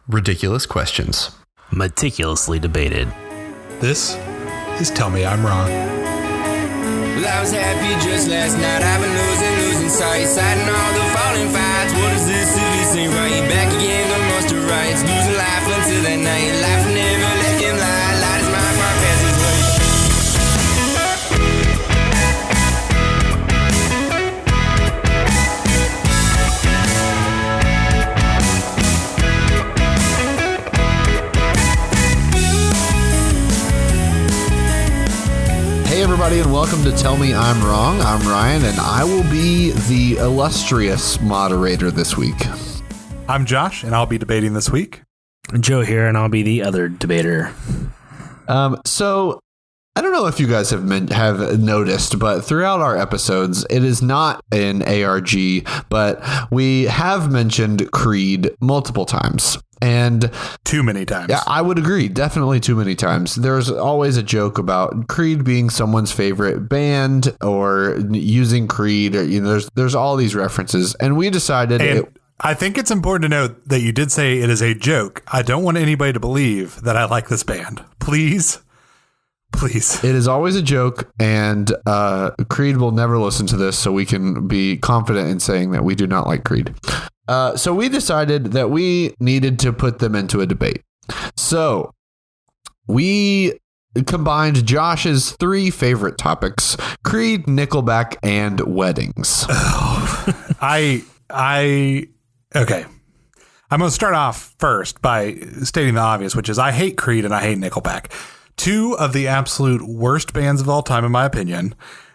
Ridiculous questions. Meticulously debated. This is Tell Me I'm Wrong. Well, I was happy just last night. I've been losing sight. Citing all the falling fights. What is this if this ain't right? Back again, the monster rights. Losing life until that night. Life never let him lie. Light is my far past his way. Hey everybody, and welcome to Tell Me I'm Wrong. I'm Ryan, and I will be the illustrious moderator this week. I'm Josh, and I'll be debating this week. Joe here, and I'll be the other debater. So I don't know if you guys have noticed, but throughout our episodes, it is not an ARG, but we have mentioned Creed multiple times. And too many times. Yeah, I would agree. Definitely too many times. There's always a joke about Creed being someone's favorite band or using Creed. Or, there's all these references. And we decided... I think it's important to note that you did say it is a joke. I don't want anybody to believe that I like this band. Please. It is always a joke, and Creed will never listen to this, so we can be confident in saying that we do not like Creed. So we decided that we needed to put them into a debate. So we combined Josh's three favorite topics: Creed, Nickelback, and weddings. Okay. I'm going to start off first by stating the obvious, which is I hate Creed and I hate Nickelback. Two of the absolute worst bands of all time, in my opinion.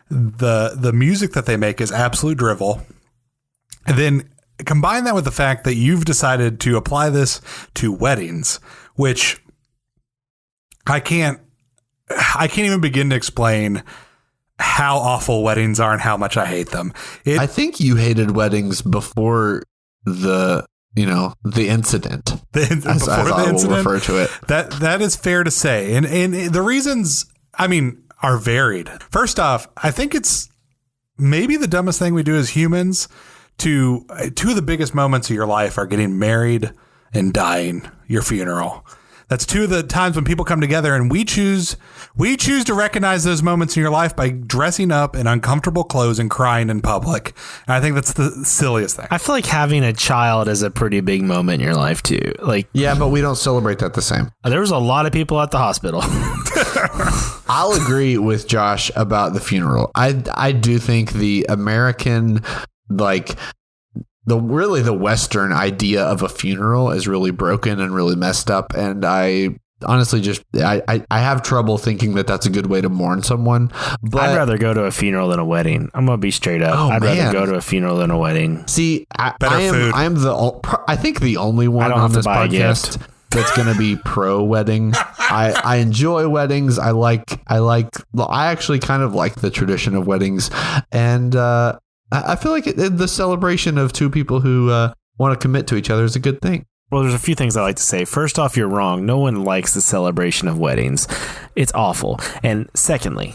The music that they make is absolute drivel. And then combine that with the fact that you've decided to apply this to weddings, which I can't even begin to explain how awful weddings are and how much I hate them. I think you hated weddings before the incident. As I will refer to it. That is fair to say. And the reasons, are varied. First off, I think it's maybe the dumbest thing we do as humans. Two of the biggest moments of your life are getting married and dying, your funeral. That's two of the times when people come together, and we choose to recognize those moments in your life by dressing up in uncomfortable clothes and crying in public. And I think that's the silliest thing. I feel like having a child is a pretty big moment in your life too. Yeah, but we don't celebrate that the same. There was a lot of people at the hospital. I'll agree with Josh about the funeral. I do think the American, the Western idea of a funeral is really broken and really messed up. And I honestly I have trouble thinking that that's a good way to mourn someone. But I'd rather go to a funeral than a wedding. I'm going to be straight up. I'd rather go to a funeral than a wedding. See, I think the only one on this podcast that's going to be pro wedding. I enjoy weddings. I actually kind of like the tradition of weddings. And, I feel like the celebration of two people who want to commit to each other is a good thing. Well, there's a few things I like to say. First off, you're wrong. No one likes the celebration of weddings. It's awful. And secondly,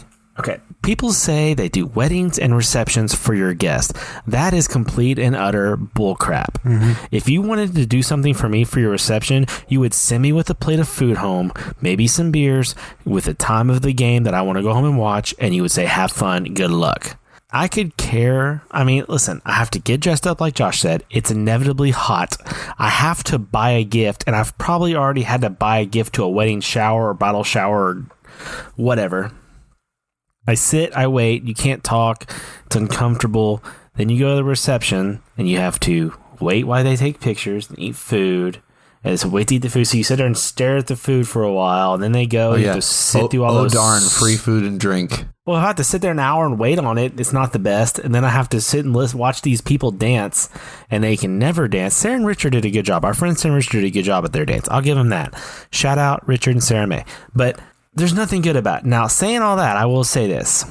people say they do weddings and receptions for your guests. That is complete and utter bullcrap. Mm-hmm. If you wanted to do something for me for your reception, you would send me with a plate of food home, maybe some beers, with the time of the game that I want to go home and watch, and you would say, have fun, good luck. I could care. Listen, I have to get dressed up like Josh said. It's inevitably hot. I have to buy a gift, and I've probably already had to buy a gift to a wedding shower or bridal shower or whatever. I sit, I wait, you can't talk, it's uncomfortable. Then you go to the reception, and you have to wait while they take pictures and eat food. And so wait to eat the food. So you sit there and stare at the food for a while, and then they go. You have to sit through all those. Oh, darn, free food and drink. Well, if I have to sit there an hour and wait on it, it's not the best. And then I have to sit and watch these people dance, and they can never dance. Sarah and Richard did a good job. Our friend Sarah and Richard did a good job at their dance. I'll give them that. Shout out Richard and Sarah May. But there's nothing good about it. Now, saying all that, I will say this.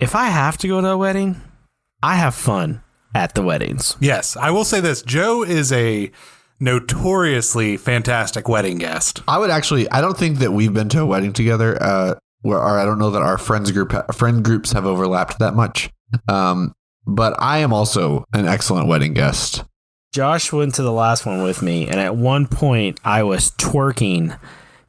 If I have to go to a wedding, I have fun at the weddings. Yes, I will say this. Joe is a notoriously fantastic wedding guest. I don't think that we've been to a wedding together. I don't know that our friend groups have overlapped that much. But I am also an excellent wedding guest. Josh went to the last one with me, and at one point I was twerking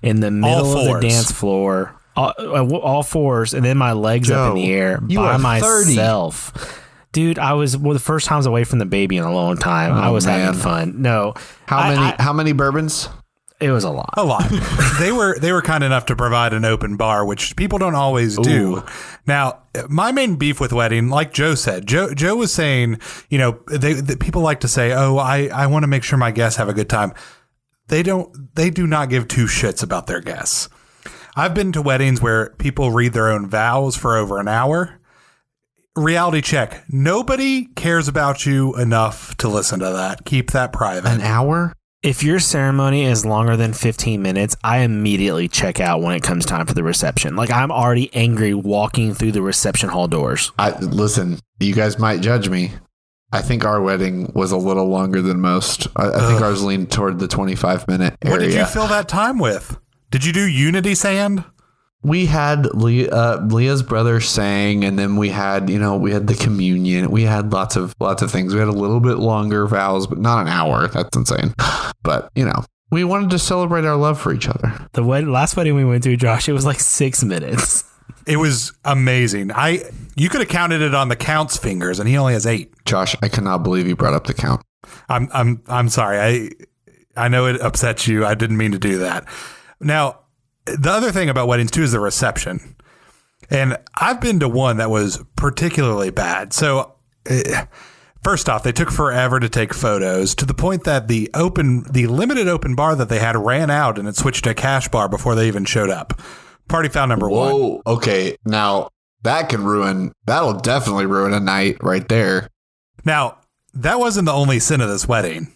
in the middle of the dance floor, all fours, and then my legs up in the air by myself. 30. Dude, I was the first time I was away from the baby in a long time. I was having fun. No, how many bourbons? It was a lot. A lot. They were kind enough to provide an open bar, which people don't always do. Now, my main beef with wedding, like Joe said, Joe was saying, people like to say, "Oh, I want to make sure my guests have a good time." They do not give two shits about their guests. I've been to weddings where people read their own vows for over an hour. Reality check. Nobody cares about you enough to listen to that. Keep that private. An hour? If your ceremony is longer than 15 minutes, I immediately check out when it comes time for the reception. Like, I'm already angry walking through the reception hall doors. Listen, you guys might judge me. I think our wedding was a little longer than most. I think ours leaned toward the 25-minute area. What did you fill that time with? Did you do Unity Sand? We had Leah's brother sang, and then we had the communion. We had lots of things. We had a little bit longer vows, but not an hour. That's insane. But we wanted to celebrate our love for each other. The last wedding we went to, Josh, it was like 6 minutes. It was amazing. You could have counted it on the count's fingers, and he only has 8. Josh, I cannot believe you brought up the count. I'm sorry. I know it upsets you. I didn't mean to do that. Now, the other thing about weddings, too, is the reception. And I've been to one that was particularly bad. So, first off, they took forever to take photos to the point that the limited open bar that they had ran out and it switched to a cash bar before they even showed up. Party foul number 1. Whoa, okay. Now, that'll definitely ruin a night right there. Now, that wasn't the only sin of this wedding,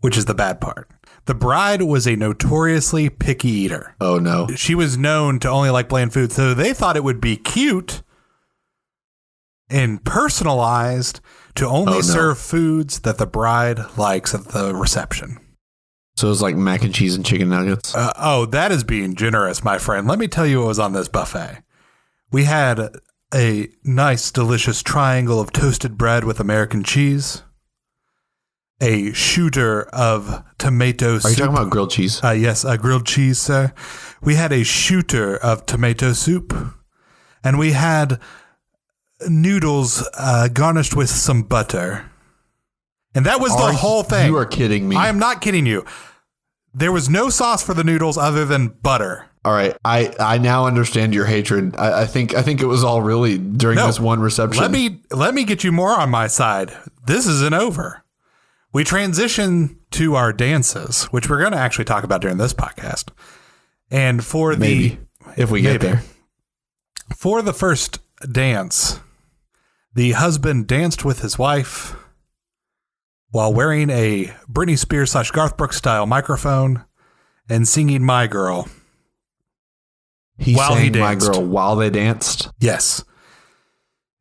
which is the bad part. The bride was a notoriously picky eater. Oh, no. She was known to only like bland food, so they thought it would be cute and personalized to only serve foods that the bride likes at the reception. So it was like mac and cheese and chicken nuggets? That is being generous, my friend. Let me tell you what was on this buffet. We had a nice, delicious triangle of toasted bread with American cheese. A shooter of tomato soup. Are you talking about grilled cheese? Yes, grilled cheese, sir. We had a shooter of tomato soup. And we had noodles garnished with some butter. And that was the whole thing. You are kidding me. I am not kidding you. There was no sauce for the noodles other than butter. All right. I now understand your hatred. I think it was all really during this one reception. Let me get you more on my side. This isn't over. We transition to our dances, which we're going to actually talk about during this podcast. And for if we get there. For the first dance, the husband danced with his wife while wearing a Britney Spears / Garth Brooks style microphone and singing My Girl. He sang My Girl while they danced? Yes.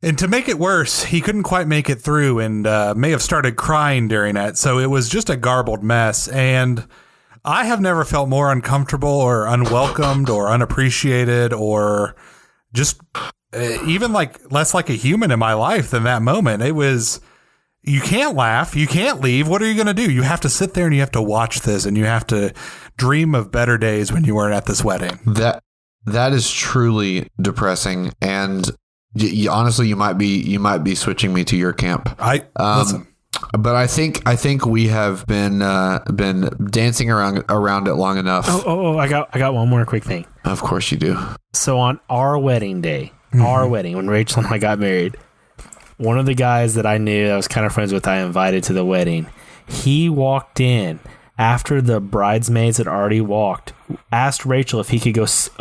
And to make it worse, he couldn't quite make it through and may have started crying during it. So it was just a garbled mess. And I have never felt more uncomfortable or unwelcomed or unappreciated or just even less like a human in my life than that moment. It was, you can't laugh. You can't leave. What are you going to do? You have to sit there and you have to watch this and you have to dream of better days when you weren't at this wedding. That is truly depressing. And honestly, you might be switching me to your camp. Listen, but I think we have been dancing around it long enough. I got one more quick thing. Of course you do. So on our wedding day, when Rachel and I got married, one of the guys that I knew that I was kind of friends with, I invited to the wedding. He walked in after the bridesmaids had already walked, asked Rachel if he could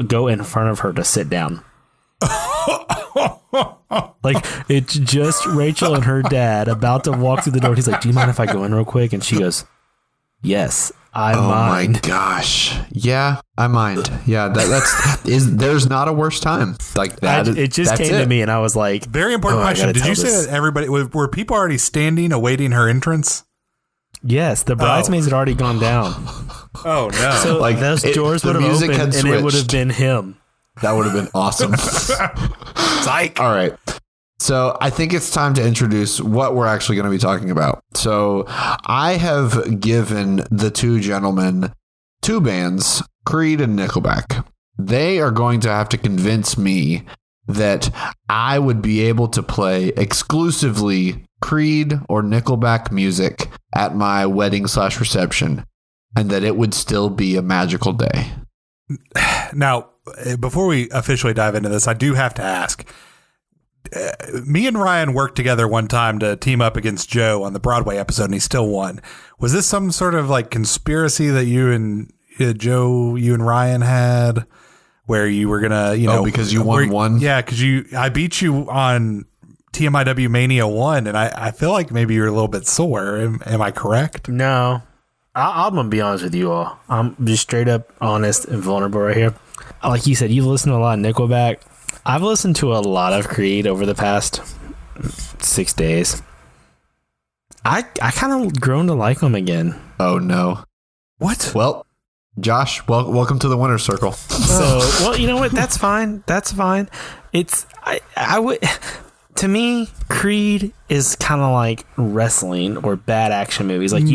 go in front of her to sit down. Like, it's just Rachel and her dad about to walk through the door. He's like, "Do you mind if I go in real quick?" And she goes, "Yes, I mind." Oh my gosh, yeah, I mind. Yeah, there's not a worse time like that. It just came to me, and I was like, very important question. Did you say that everybody were people already standing awaiting her entrance? Yes, the bridesmaids had already gone down. Oh no! So those doors would have opened, and it would have been him. That would have been awesome. Psych. All right. So I think it's time to introduce what we're actually going to be talking about. So I have given the two gentlemen two bands, Creed and Nickelback. They are going to have to convince me that I would be able to play exclusively Creed or Nickelback music at my wedding/reception, and that it would still be a magical day. Now, before we officially dive into this, I do have to ask. Me and Ryan worked together one time to team up against Joe on the Broadway episode, and he still won. Was this some sort of like conspiracy that you and Ryan had, where you were gonna, because you won one? Yeah, because I beat you on TMIW Mania 1, and I feel like maybe you're a little bit sore. Am I correct? No, I'm gonna be honest with you all. I'm just straight up honest and vulnerable right here. Like you said, you've listened to a lot of Nickelback. I've listened to a lot of Creed over the past 6 days. I kind of grown to like them again. Oh no! What? Well, Josh, welcome to the winner's circle. So, well, you know what? That's fine. That's fine. It's I would. To me, Creed is kind of like wrestling or bad action movies. Like, it's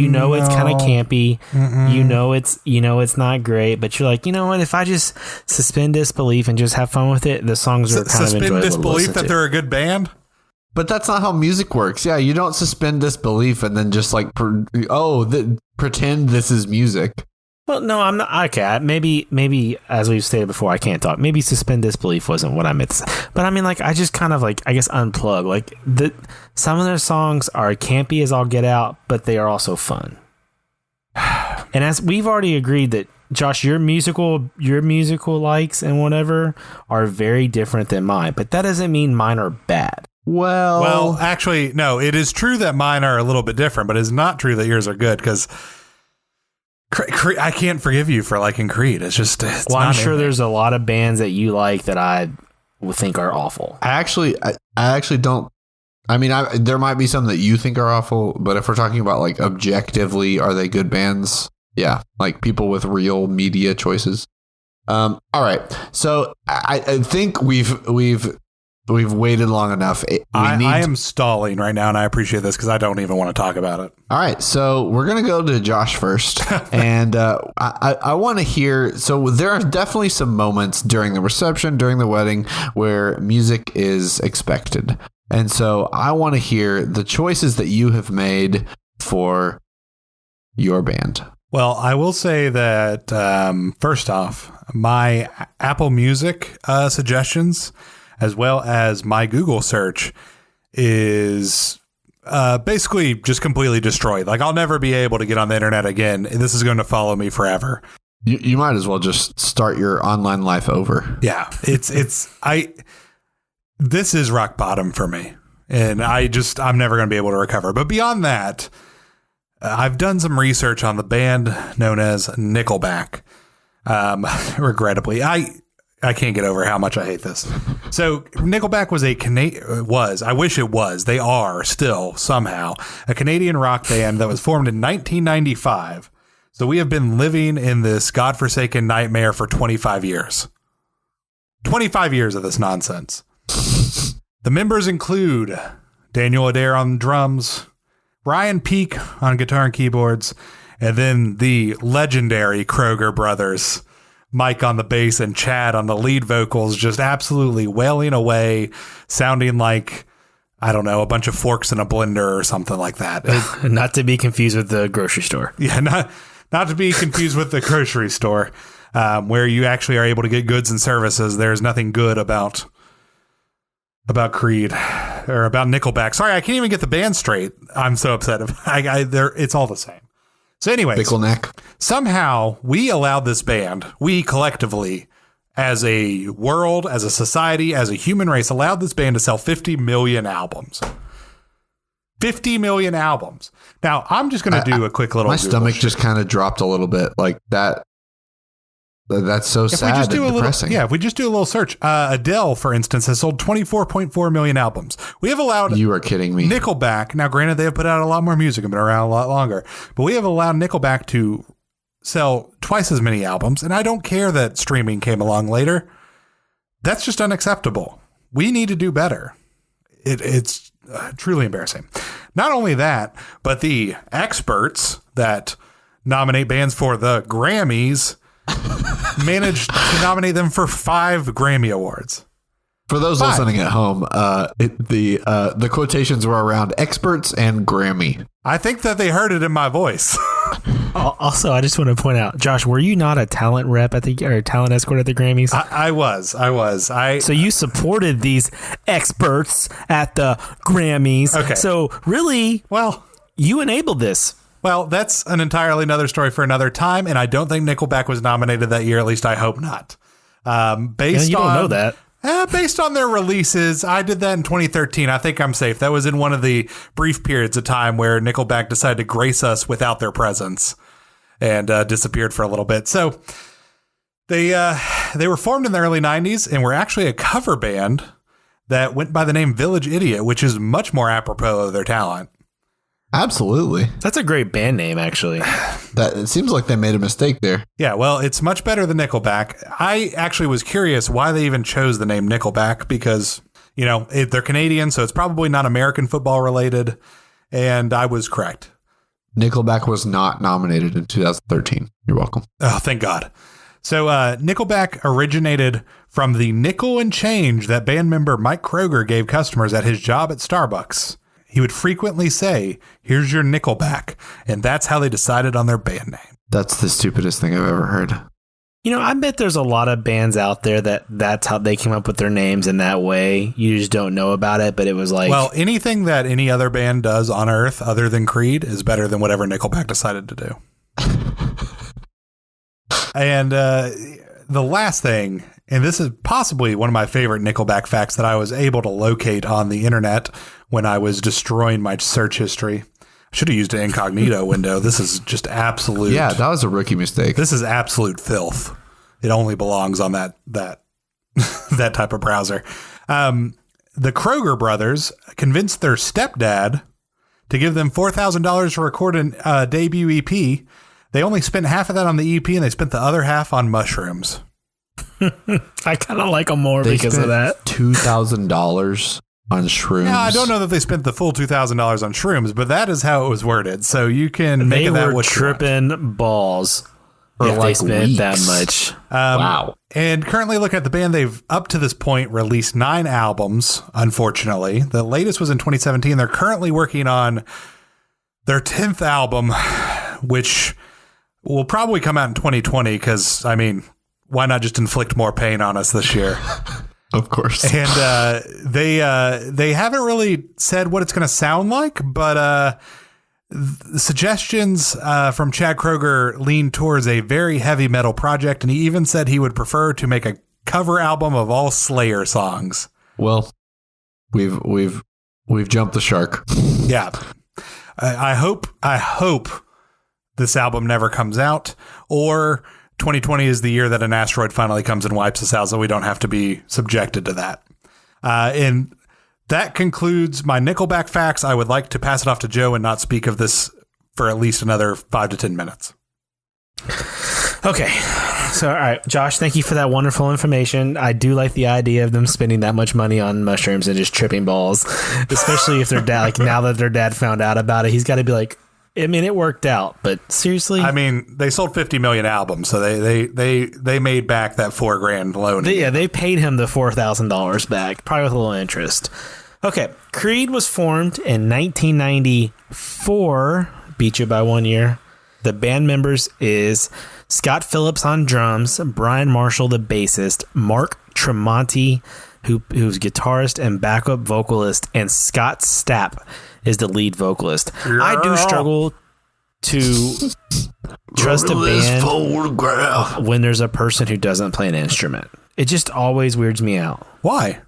kind of campy. Mm-mm. It's not great, but you're like, you know what? If I just suspend disbelief and just have fun with it, the songs are kind of enjoyable. Suspend disbelief that they're a good band? But that's not how music works. Yeah, you don't suspend disbelief and then just like, pretend this is music. Well, no, I'm not. Okay, maybe as we've stated before, I can't talk. Maybe suspend disbelief wasn't what I meant to say. But I mean, like, I just kind of like, I guess, unplug. Like, some of their songs are campy as all get out, but they are also fun. And as we've already agreed that, Josh, your musical likes and whatever are very different than mine, but that doesn't mean mine are bad. Well, actually, no, it is true that mine are a little bit different, but it's not true that yours are good, because I can't forgive you for liking Creed. It's I'm sure there's a lot of bands that you like that I would think are awful. I actually don't. I mean, there might be some that you think are awful, but if we're talking about like objectively, are they good bands? Yeah, like people with real media choices. All right, so I think we've waited long enough. I am stalling right now, and I appreciate this because I don't even want to talk about it. All right, so we're going to go to Josh first. And I want to hear, so there are definitely some moments during the reception, during the wedding, where music is expected. And so I want to hear the choices that you have made for your band. Well, I will say that, first off, my Apple Music suggestions, as well as my Google search, is basically just completely destroyed. Like, I'll never be able to get on the internet again. This is going to follow me forever. You might as well just start your online life over. Yeah, this is rock bottom for me, and I'm never going to be able to recover. But beyond that, I've done some research on the band known as Nickelback. Regrettably, I can't get over how much I hate this. So Nickelback I wish it was. They are still somehow a Canadian rock band that was formed in 1995. So we have been living in this godforsaken nightmare for 25 years. 25 years of this nonsense. The members include Daniel Adair on drums, Ryan Peake on guitar and keyboards, and then the legendary Kroger brothers, Mike on the bass and Chad on the lead vocals, just absolutely wailing away, sounding like, I don't know, a bunch of forks in a blender or something like that. Not to be confused with the grocery store. Yeah, not to be confused with the grocery store, where you actually are able to get goods and services. There's nothing good about Creed or about Nickelback. Sorry, I can't even get the band straight. I'm so upset. It's all the same. So anyways, Pickleneck. Somehow we allowed this band, we collectively, as a world, as a society, as a human race, allowed this band to sell 50 million albums. 50 million albums. Now, I'm just going to do a quick little... My stomach just kind of dropped a little bit like that. That's so sad and depressing. If we just do a little search, Adele, for instance, has sold 24.4 million albums. We have allowed... You are kidding me. Nickelback. Now, granted, they have put out a lot more music and been around a lot longer, but we have allowed Nickelback to sell twice as many albums, and I don't care that streaming came along later. That's just unacceptable. We need to do better. It's truly embarrassing. Not only that, but the experts that nominate bands for the Grammys managed to nominate them for 5 Grammy Awards. For those listening at home, the quotations were around experts and Grammy. I think that they heard it in my voice. Also, I just want to point out, Josh, were you not a talent rep or talent escort at the Grammys? I was. So you supported these experts at the Grammys. Okay. So really, well, you enabled this. Well, that's an entirely another story for another time, and I don't think Nickelback was nominated that year. At least I hope not. You don't know that. Based on their releases, I did that in 2013. I think I'm safe. That was in one of the brief periods of time where Nickelback decided to grace us without their presence and disappeared for a little bit. So they were formed in the early 90s and were actually a cover band that went by the name Village Idiot, which is much more apropos of their talent. Absolutely. That's a great band name, actually. It seems like they made a mistake there. Yeah, well, it's much better than Nickelback. I actually was curious why they even chose the name Nickelback because, they're Canadian, so it's probably not American football related. And I was correct. Nickelback was not nominated in 2013. You're welcome. Oh, thank God. So Nickelback originated from the nickel and change that band member Mike Kroger gave customers at his job at Starbucks. He would frequently say, "Here's your Nickelback," and that's how they decided on their band name. That's the stupidest thing I've ever heard. I bet there's a lot of bands out there that's how they came up with their names in that way. You just don't know about it, but it was like... Well, anything that any other band does on Earth other than Creed is better than whatever Nickelback decided to do. And the last thing, and this is possibly one of my favorite Nickelback facts that I was able to locate on the internet when I was destroying my search history. I should have used an incognito window. This is just absolute. Yeah, that was a rookie mistake. This is absolute filth. It only belongs on that that type of browser. The Kroger brothers convinced their stepdad to give them $4,000 to record a debut EP. They only spent half of that on the EP, and they spent the other half on mushrooms. I kind of like them more because of that. $2,000 on shrooms. Yeah, I don't know that they spent the full $2,000 on shrooms, but that is how it was worded. So you can make that what you want. They were tripping balls if they spent that much. Wow. And currently looking at the band, they've up to this point released 9 albums, unfortunately. The latest was in 2017. They're currently working on their 10th album, which will probably come out in 2020 because, why not just inflict more pain on us this year? Of course. And they haven't really said what it's going to sound like, but the suggestions from Chad Kroger lean towards a very heavy metal project, and he even said he would prefer to make a cover album of all Slayer songs. Well, we've jumped the shark. Yeah. I hope this album never comes out, or 2020 is the year that an asteroid finally comes and wipes us out, so we don't have to be subjected to that. And that concludes my Nickelback facts. I would like to pass it off to Joe and not speak of this for at least another 5 to 10 minutes. Okay. So, all right, Josh, thank you for that wonderful information. I do like the idea of them spending that much money on mushrooms and just tripping balls, especially if their dad, now that their dad found out about it, he's got to be like, it worked out, but seriously, they sold 50 million albums, so they made back that $4,000 loan. They paid him the $4,000 back, probably with a little interest. Okay, Creed was formed in 1994, beat you by 1 year. The band members is Scott Phillips on drums, Brian Marshall the bassist, Mark Tremonti, who's guitarist and backup vocalist, and Scott Stapp is the lead vocalist. Yeah. I do struggle to trust a band when there's a person who doesn't play an instrument. It just always weirds me out. Why?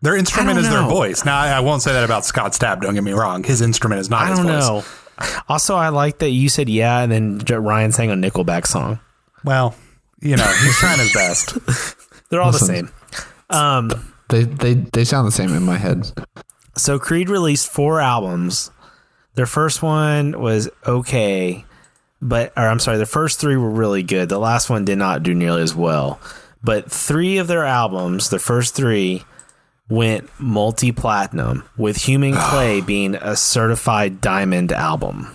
Their instrument is their voice. Now, I won't say that about Scott Stapp, don't get me wrong. His instrument is not his voice. I don't know. Also, I like that you said yeah, and then Ryan sang a Nickelback song. Well, he's trying his best. They're all the same. They sound the same in my head. So Creed released 4 albums. Their first one was okay, the first 3 were really good. The last one did not do nearly as well. But 3 of their albums, the first 3, went multi-platinum, with Human Clay being a certified diamond album.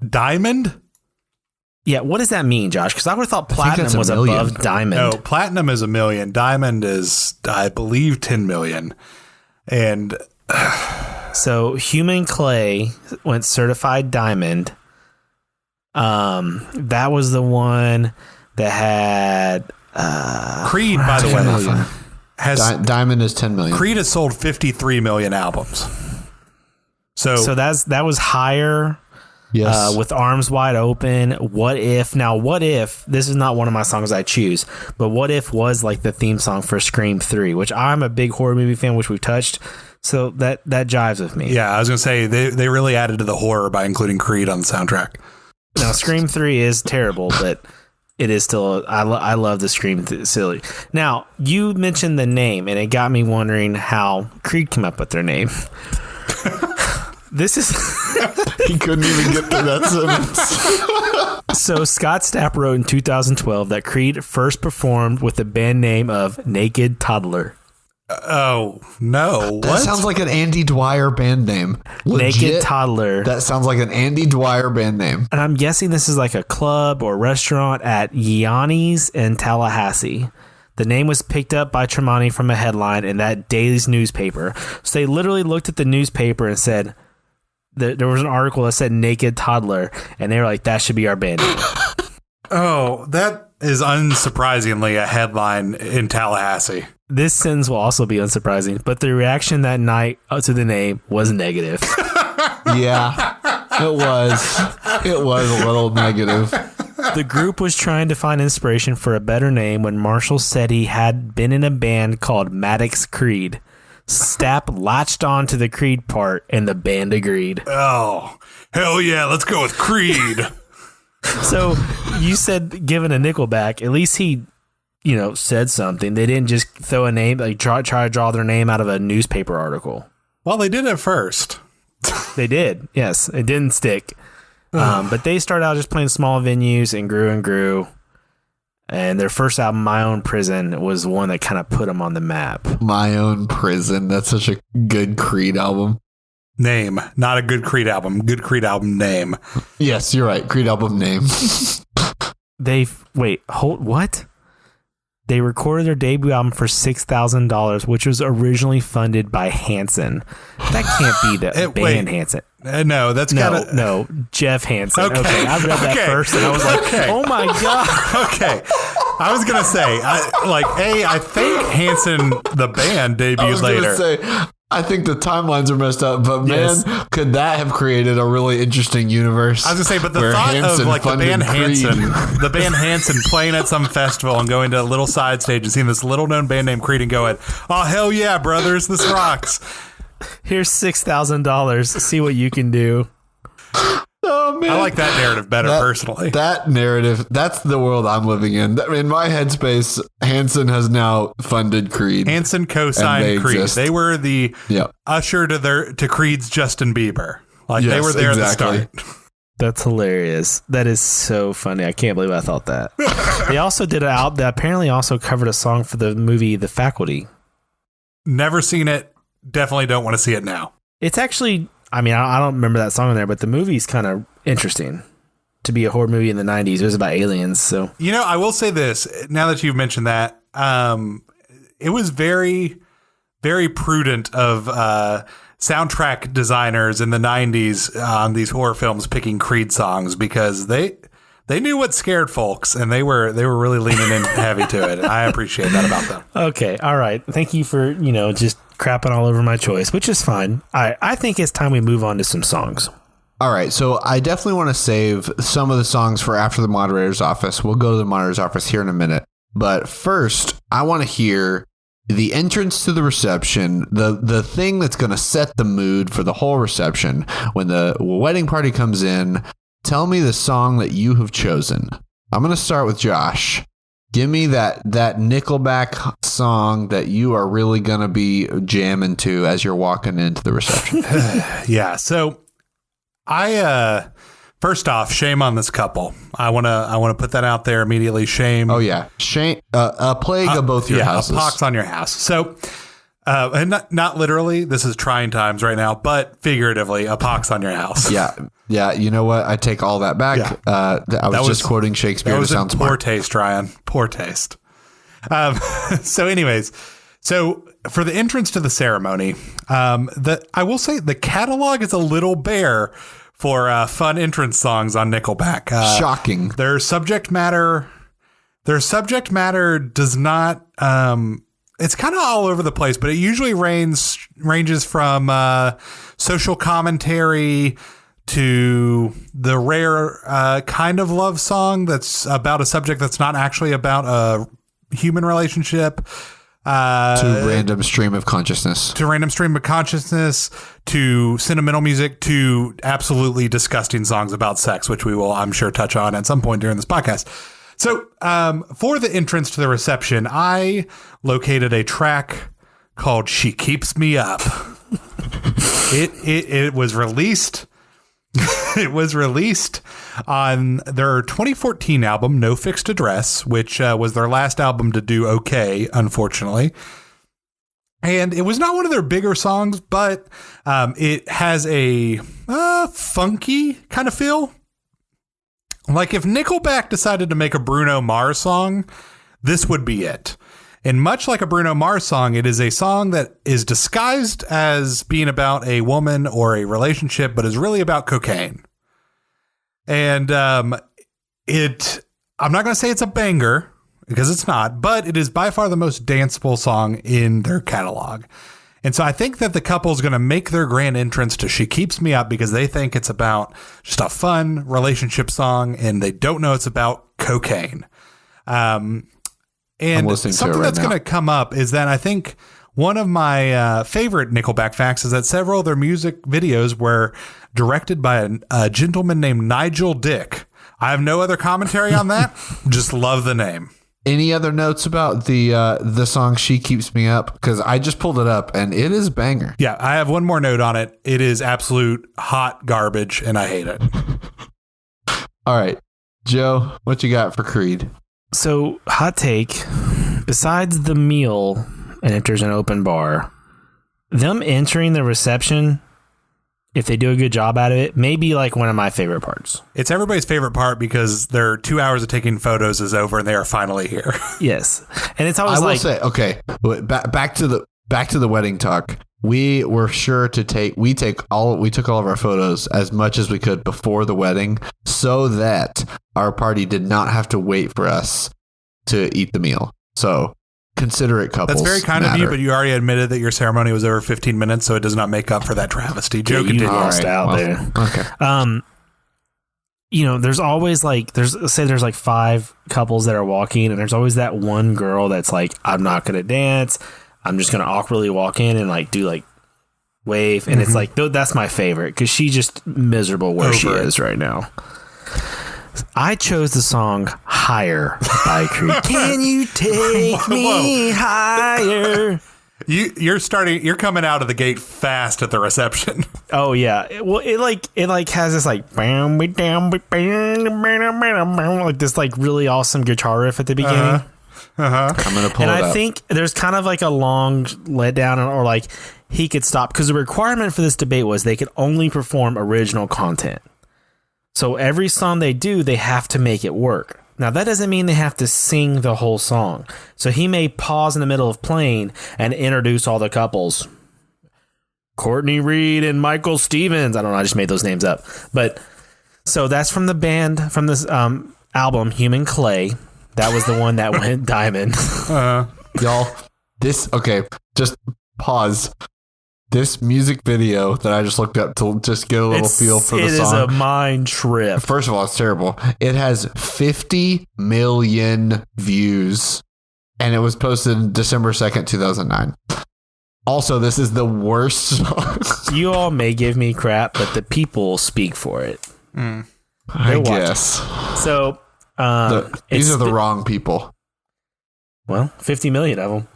Diamond? Yeah, what does that mean, Josh? Because I would have thought platinum was above diamond. No, platinum is $1 million. Diamond is, I believe, 10 million. And so Human Clay went certified diamond. That was the one that had Creed, by the way, has diamond is 10 million. Creed has sold 53 million albums. So that was higher. Yes. With Arms Wide Open. What If? Now, What If, this is not one of my songs I choose, but What If was like the theme song for Scream 3, which I'm a big horror movie fan, which we've touched. So that jives with me. Yeah, I was going to say, they really added to the horror by including Creed on the soundtrack. Now, Scream 3 is terrible, but it is still, I love the Scream silly. Now, you mentioned the name, and it got me wondering how Creed came up with their name. This is... He couldn't even get through that sentence. So Scott Stapp wrote in 2012 that Creed first performed with the band name of Naked Toddler. Oh, no. That sounds like an Andy Dwyer band name. Legit, Naked Toddler. That sounds like an Andy Dwyer band name. And I'm guessing this is like a club or restaurant at Yanni's in Tallahassee. The name was picked up by Tremonti from a headline in that day's newspaper. So they literally looked at the newspaper and said... There was an article that said Naked Toddler, and they were like, that should be our band name. Oh, that is unsurprisingly a headline in Tallahassee. This sentence will also be unsurprising, but the reaction that night to the name was negative. Yeah, it was. It was a little negative. The group was trying to find inspiration for a better name when Marshall said he had been in a band called Maddox Creed. Stapp latched on to the Creed part, and the band agreed. Oh, hell yeah, let's go with Creed. So you said given a Nickelback, at least he, said something. They didn't just throw a name, like try to draw their name out of a newspaper article. Well, they did at first. They did, yes. It didn't stick. But they started out just playing small venues and grew. And their first album, My Own Prison, was one that kind of put them on the map. My Own Prison. That's such a good Creed album. Name. Not a good Creed album. Good Creed album name. Yes, you're right. Creed album name. What? They recorded their debut album for $6,000, which was originally funded by Hanson. That can't be the band Hanson. No, that's no, Jeff Hansen. Okay, I read that first, and I was like, "Oh my god!" Okay, I was gonna say, I think Hanson the band debuted later. I think the timelines are messed up, but man, could that have created a really interesting universe? I was gonna say, but the thought of the band Hanson playing at some festival and going to a little side stage and seeing this little known band named Creed and going, "Oh hell yeah, brothers, this rocks." Here's $6,000. See what you can do. Oh man, I like that narrative better personally. That narrative, that's the world I'm living in. In my headspace, Hanson has now funded Creed. Hanson co-signed Creed. Exist. They were the usher to Creed's Justin Bieber. They were there at the start. That's hilarious. That is so funny. I can't believe I thought that. They also did an album that apparently also covered a song for the movie The Faculty. Never seen it. Definitely don't want to see it now. It's actually, I don't remember that song in there, but the movie's kind of interesting to be a horror movie in the 90s. It was about aliens. So, I will say this, now that you've mentioned that, it was very, very prudent of soundtrack designers in the 90s on these horror films picking Creed songs because they knew what scared folks, and they were really leaning in heavy to it. I appreciate that about them. Okay, all right. Thank you for, just crapping all over my choice, which is fine. I think it's time we move on to some songs. All right, so I definitely want to save some of the songs for after the moderator's office. We'll go to the moderator's office here in a minute. But first, I want to hear the entrance to the reception, the thing that's going to set the mood for the whole reception. When the wedding party comes in, tell me the song that you have chosen. I'm going to start with Josh. Give me that Nickelback song that you are really going to be jamming to as you're walking into the reception. Yeah. So I, first off, shame on this couple. I want to put that out there immediately. Shame. Oh yeah. Shame. A plague of both your houses. A pox on your house. So, And not literally, this is trying times right now, but figuratively, a pox on your house. Yeah. You know what? I take all that back. Yeah. I was just quoting Shakespeare to sound smart. Poor taste, Ryan. Poor taste. So anyways, for the entrance to the ceremony, I will say the catalog is a little bare for fun entrance songs on Nickelback. Shocking. Their subject matter does not. It's kind of all over the place, but it usually ranges from social commentary to the rare kind of love song that's about a subject that's not actually about a human relationship. To random stream of consciousness. To sentimental music, to absolutely disgusting songs about sex, which we will, I'm sure, touch on at some point during this podcast. So for the entrance to the reception, I located a track called She Keeps Me Up. It was released. It was released on their 2014 album, No Fixed Address, which was their last album to do okay, unfortunately. And it was not one of their bigger songs, but it has a funky kind of feel. Like if Nickelback decided to make a Bruno Mars song, this would be it. And much like a Bruno Mars song, it is a song that is disguised as being about a woman or a relationship, but is really about cocaine. And I'm not going to say it's a banger, because it's not, but it is by far the most danceable song in their catalog. And so I think that the couple is going to make their grand entrance to She Keeps Me Up because they think it's about just a fun relationship song, and they don't know it's about cocaine. And something that's going to come up is that I think one of my favorite Nickelback facts is that several of their music videos were directed by a gentleman named Nigel Dick. I have no other commentary on that. Just love the name. Any other notes about the song She Keeps Me Up? Because I just pulled it up and it is a banger. Yeah, I have one more note on it. It is absolute hot garbage and I hate it. All right. Joe, what you got for Creed? So, hot take, besides the meal and enters an open bar, them entering the reception, if they do a good job out of it, may be like one of my favorite parts. It's everybody's favorite part because their 2 hours of taking photos is over and they are finally here. Yes. And it's always I will say, okay, back to the wedding talk. We were sure to we took all of our photos as much as we could before the wedding so that our party did not have to wait for us to eat the meal. So considerate couples. That's very kind of you, but you already admitted that your ceremony was over 15 minutes, so it does not make up for that travesty. Joe, you lost out there. Okay. You know, there's always there's like 5 couples that are walking, and there's always that one girl that's like, I'm not going to dance. I'm just going to awkwardly walk in and like do like wave. And it's like, that's my favorite because she's just miserable where she is right now. I chose the song Higher by Creed. Can you take me higher? You're coming out of the gate fast at the reception. Oh yeah. Well, it has this like this like really awesome guitar riff at the beginning. I'm gonna pull it up. And I think there's kind of like a long letdown, or like he could stop because the requirement for this debate was they could only perform original content. So every song they do, they have to make it work. Now that doesn't mean they have to sing the whole song. So he may pause in the middle of playing and introduce all the couples. Courtney Reed and Michael Stevens. I don't know. I just made those names up. But so that's from the band, from this album, Human Clay. That was the one that went diamond. Y'all, just pause. This music video that I just looked up to just get a little feel for the song. It is a mind trip. First of all, it's terrible. It has 50 million views, and it was posted December 2nd, 2009. Also, this is the worst song. You all may give me crap, but the people speak for it. I guess. So... these are the wrong people. Well, 50 million of them.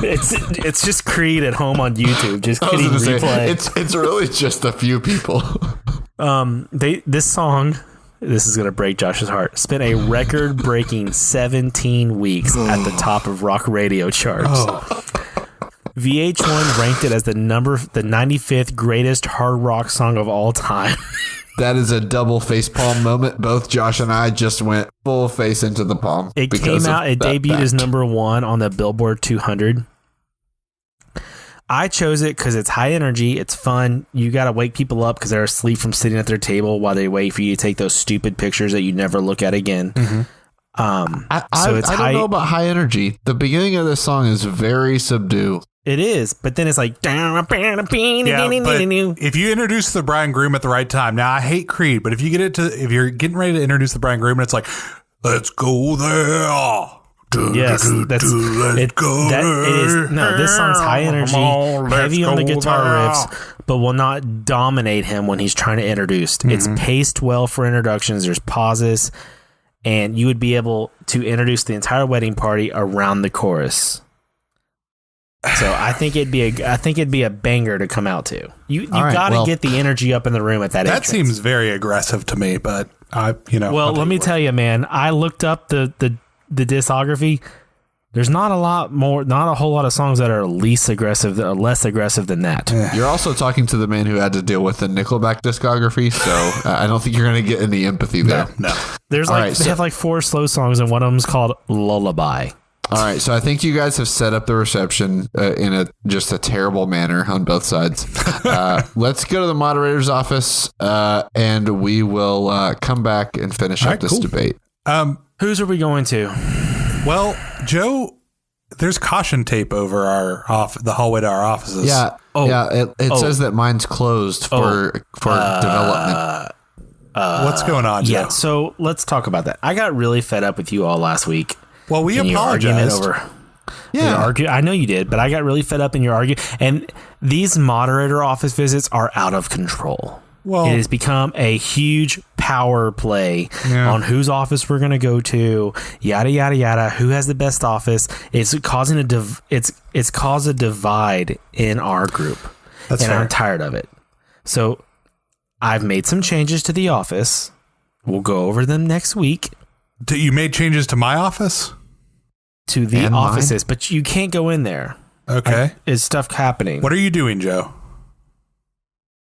It's just Creed at home on YouTube, just hitting replay. It's really just a few people. This song, this is gonna break Josh's heart, spent a record-breaking 17 weeks at the top of rock radio charts. VH1 ranked it as the 95th greatest hard rock song of all time. That is a double face palm moment. Both Josh and I just went full face into the palm. It came out, it debuted as number 1 on the Billboard 200. I chose it because it's high energy. It's fun. You got to wake people up because they're asleep from sitting at their table while they wait for you to take those stupid pictures that you never look at again. Mm-hmm. I don't know about high energy. The beginning of this song is very subdued. It is, but then it's like... Yeah, but if you introduce the bride and groom at the right time... Now, I hate Creed, but if you're getting ready to introduce the bride and groom and it's like, let's go there... Yes, this song's high energy, heavy on the guitar riffs, but will not dominate him when he's trying to introduce. Mm-hmm. It's paced well for introductions. There's pauses, and you would be able to introduce the entire wedding party around the chorus. So I think it'd be a banger to come out to. You got to get the energy up in the room at that. That seems very aggressive to me, but Well, let me tell you, man. I looked up the discography. There's not a whole lot of songs that are less aggressive than that. You're also talking to the man who had to deal with the Nickelback discography, so I don't think you're going to get any empathy there. No. There's they have 4 slow songs, and one of them's called Lullaby. All right, so I think you guys have set up the reception in a terrible manner on both sides. Let's go to the moderator's office, and we will come back and finish up this debate. Whose are we going to? Well, Joe, there's caution tape over the hallway to our offices. Yeah. It says that mine's closed for development. What's going on, Joe? Yeah, so let's talk about that. I got really fed up with you all last week. Well, we apologized. I know you did, but I got really fed up in your argument. And these moderator office visits are out of control. Well, it has become a huge power play on whose office we're going to go to, yada yada yada. Who has the best office? It's causing it's caused a divide in our group, and fair. I'm tired of it. So I've made some changes to the office. We'll go over them next week. You made changes to my office? To the offices, but you can't go in there. Okay, is stuff happening? What are you doing, Joe?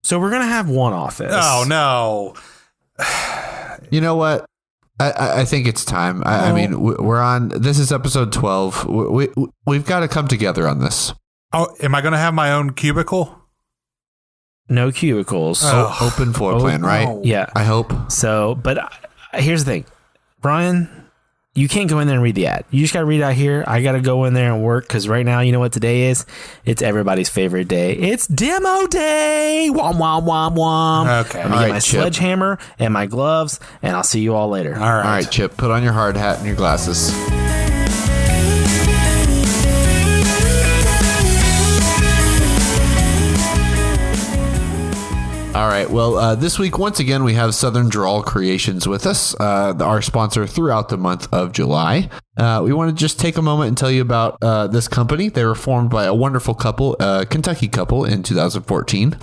So we're going to have one office. Oh, no. You know what? I think it's time. I mean, we're on. This is episode 12. We've got to come together on this. Oh, am I going to have my own cubicle? No cubicles. Open floor plan, right? No. Yeah. I hope. So, but here's the thing. Brian, you can't go in there and read the ad. You just got to read out here. I got to go in there and work because right now, you know what today is? It's everybody's favorite day. It's demo day. Wom, wom, wom, wom. Okay. I'm going to get my sledgehammer and my gloves, and I'll see you all later. All right. All right, Chip. Put on your hard hat and your glasses. All right. Well, this week, once again, we have Southern Drawl Creations with us, our sponsor throughout the month of July. We want to just take a moment and tell you about this company. They were formed by a wonderful couple, Kentucky couple, in 2014.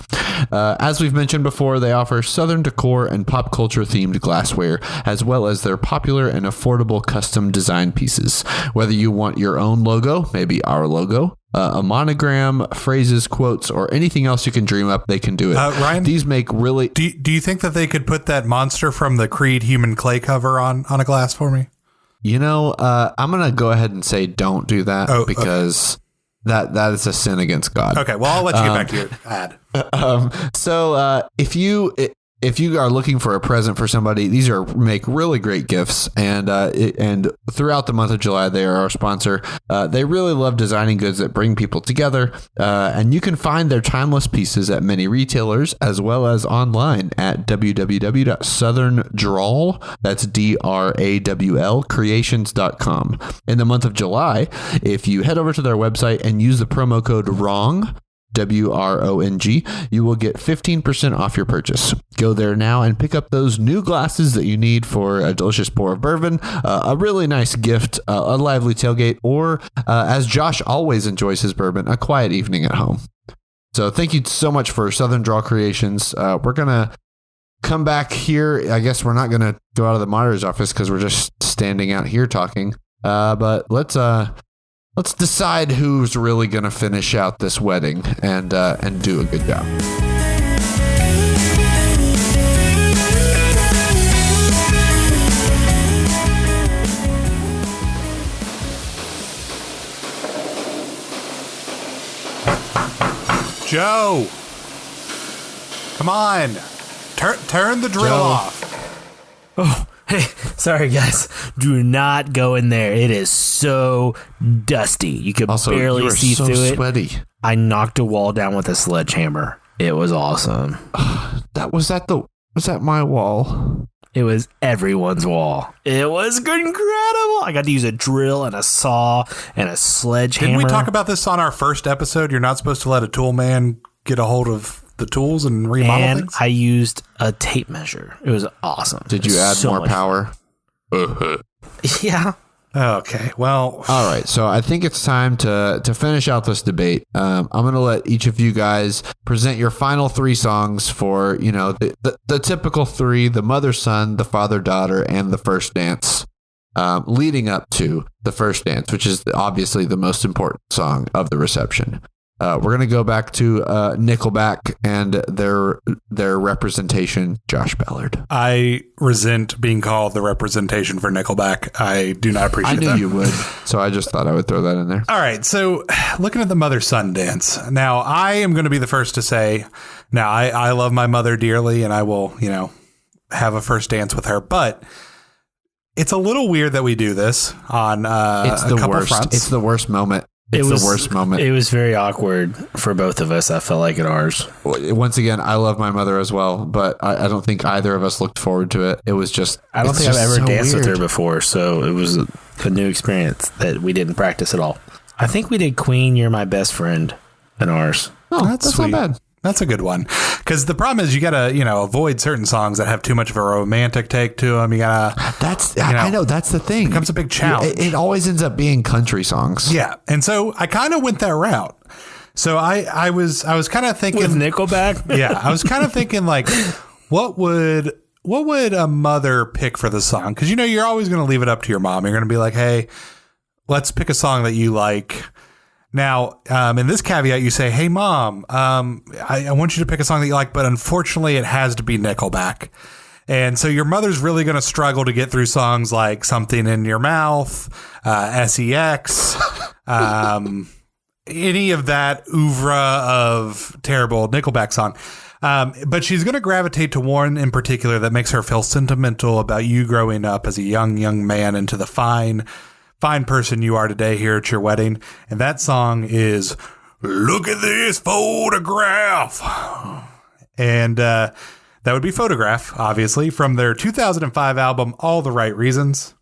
As we've mentioned before, they offer Southern decor and pop culture themed glassware, as well as their popular and affordable custom design pieces. Whether you want your own logo, maybe our logo, a monogram, phrases, quotes, or anything else you can dream up, they can do it. Ryan, these make really... Do you think that they could put that monster from the Creed Human Clay cover on a glass for me? You know, I'm going to go ahead and say don't do that because that is a sin against God. Okay, well, I'll let you get back to your ad. So if you are looking for a present for somebody, these make really great gifts. And throughout the month of July, they are our sponsor. They really love designing goods that bring people together. And you can find their timeless pieces at many retailers as well as online at www.southerndrawl, that's DRAWL, creations.com. In the month of July, if you head over to their website and use the promo code WRONG, WRONG, you will get 15% off your purchase. Go there now and pick up those new glasses that you need for a delicious pour of bourbon, a really nice gift, a lively tailgate, or as Josh always enjoys his bourbon, a quiet evening at home. So thank you so much for Southern Draw Creations. We're going to come back here. I guess we're not going to go out of the monitor's office because we're just standing out here talking. But let's let's decide who's really going to finish out this wedding and do a good job. Joe, come on, turn the drill off. Oh, hey, sorry guys. Do not go in there. It is so dusty. You could barely see through it. Sweaty. I knocked a wall down with a sledgehammer. It was awesome. Was that my wall? It was everyone's wall. It was incredible. I got to use a drill and a saw and a sledgehammer. Didn't we talk about this on our first episode? You're not supposed to let a tool man get a hold of the tools and remodel things? I used a tape measure. It was awesome. Did you add more power? Yeah. Okay, well. All right, so I think it's time to finish out this debate. I'm going to let each of you guys present your final 3 songs for, the typical 3, the mother, son, the father, daughter, and the first dance, leading up to the first dance, which is obviously the most important song of the reception. We're going to go back to Nickelback and their representation, Josh Ballard. I resent being called the representation for Nickelback. I do not appreciate that. I knew you would, so I just thought I would throw that in there. All right, so looking at the mother-son dance. Now, I am going to be the first to say, now, I love my mother dearly, and I will, have a first dance with her, but it's a little weird that we do this on a couple fronts. It's the worst moment. It's the worst moment. It was very awkward for both of us. I felt like at ours. Once again, I love my mother as well, but I don't think either of us looked forward to it. It was just... I don't think I've ever danced with her before, so it was a new experience that we didn't practice at all. I think we did Queen, You're My Best Friend in ours. Oh, that's not bad. That's a good one. Because the problem is you got to, avoid certain songs that have too much of a romantic take to them. You got to... I know, that's the thing. It becomes a big challenge. It always ends up being country songs. Yeah. And so I kind of went that route. So I was kind of thinking... With Nickelback? Yeah. I was kind of thinking like, what would a mother pick for the song? Because, you're always going to leave it up to your mom. You're going to be like, hey, let's pick a song that you like. Now, in this caveat, you say, hey, Mom, I want you to pick a song that you like, but unfortunately, it has to be Nickelback. And so your mother's really going to struggle to get through songs like Something in Your Mouth, SEX, any of that oeuvre of terrible Nickelback song. But she's going to gravitate to one in particular that makes her feel sentimental about you growing up as a young man into the fine person you are today here at your wedding. And that song is Look at This Photograph. And that would be Photograph, obviously, from their 2005 album, All the Right Reasons.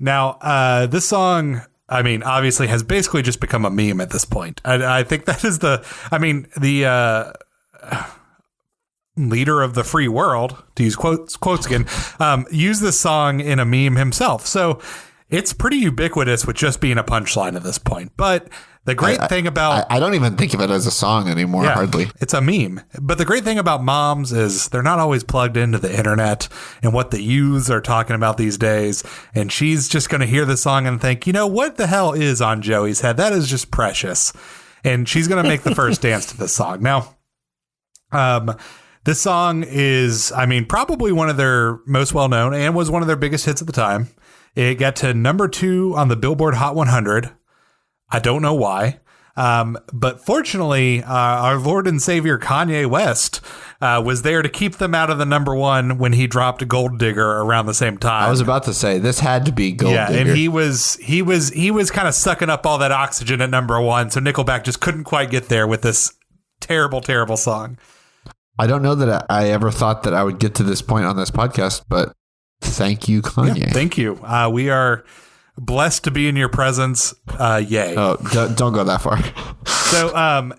Now, this song, obviously has basically just become a meme at this point. I think that is the leader of the free world, to use quotes again, used this song in a meme himself. So it's pretty ubiquitous with just being a punchline at this point. But the great thing about... I don't even think of it as a song anymore, hardly. It's a meme. But the great thing about moms is they're not always plugged into the internet and what the youths are talking about these days. And she's just going to hear the song and think, what the hell is on Joey's head? That is just precious. And she's going to make the first dance to this song. Now, this song is, probably one of their most well-known and was one of their biggest hits at the time. It got to number 2 on the Billboard Hot 100. I don't know why. But fortunately, our Lord and Savior Kanye West was there to keep them out of the number 1 when he dropped Gold Digger around the same time. I was about to say this had to be Gold Digger. And he was kind of sucking up all that oxygen at number 1. So Nickelback just couldn't quite get there with this terrible, terrible song. I don't know that I ever thought that I would get to this point on this podcast, but thank you, Kanye. Yeah, thank you. We are blessed to be in your presence. Yay. Oh, don't go that far. So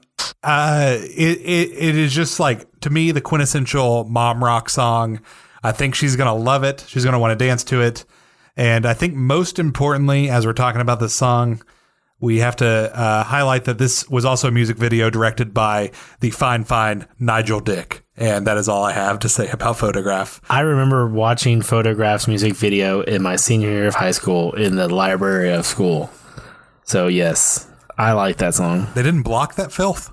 it is just like, to me, the quintessential mom rock song. I think she's going to love it. She's going to want to dance to it. And I think most importantly, as we're talking about this song, we have to highlight that this was also a music video directed by the fine Nigel Dick. And that is all I have to say about Photograph. I remember watching Photograph's music video in my senior year of high school in the library of school. So yes, I like that song. They didn't block that filth?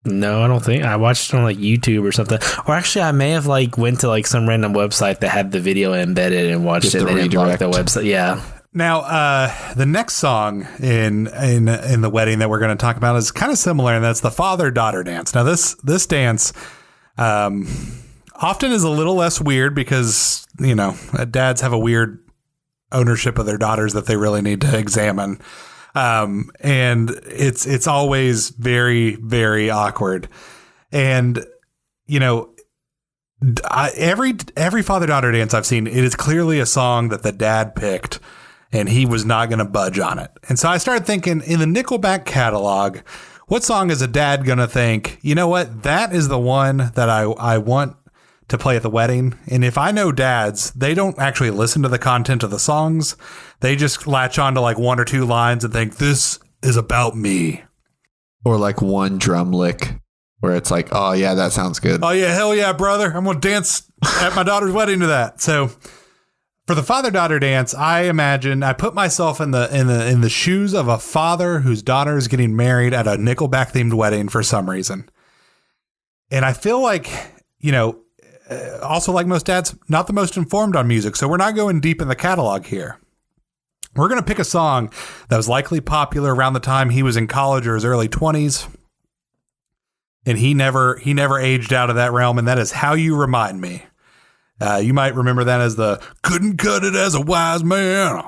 No, I don't think. I watched it on like YouTube or something. Or actually, I may have like went to like some random website that had the video embedded and watched it. They didn't block the website. Yeah. Now, the next song in the wedding that we're going to talk about is kind of similar, and that's the father-daughter dance. Now, this dance often is a little less weird because, you know, dads have a weird ownership of their daughters that they really need to examine. And it's always very, very awkward. And, you know, every father-daughter dance I've seen, it is clearly a song that the dad picked and he was not going to budge on it. And so I started thinking, in the Nickelback catalog, what song is a dad going to think, you know what, that is the one that I want to play at the wedding? And if I know dads, they don't actually listen to the content of the songs. They just latch on to like one or two lines and think, this is about me. Or like one drum lick where it's like, oh yeah, that sounds good. Oh yeah, hell yeah, brother. I'm going to dance at my daughter's wedding to that. So for the father-daughter dance, I put myself in the shoes of a father whose daughter is getting married at a Nickelback themed wedding for some reason. And I feel like, you know, also like most dads, not the most informed on music. So we're not going deep in the catalog here. We're going to pick a song that was likely popular around the time he was in college or his early 20s. And he never aged out of that realm. And that is How You Remind Me. You might remember that as the couldn't cut it as a wise man.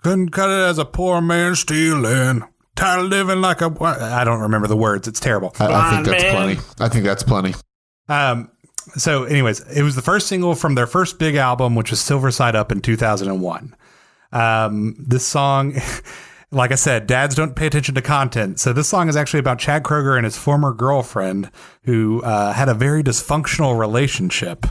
Couldn't cut it as a poor man stealing. Tired of living like a... I don't remember the words. It's terrible. I think that's plenty. I think that's plenty. So anyways, it was the first single from their first big album, which was Silver Side Up in 2001. This song, like I said, dads don't pay attention to content. So this song is actually about Chad Kroeger and his former girlfriend who had a very dysfunctional relationship.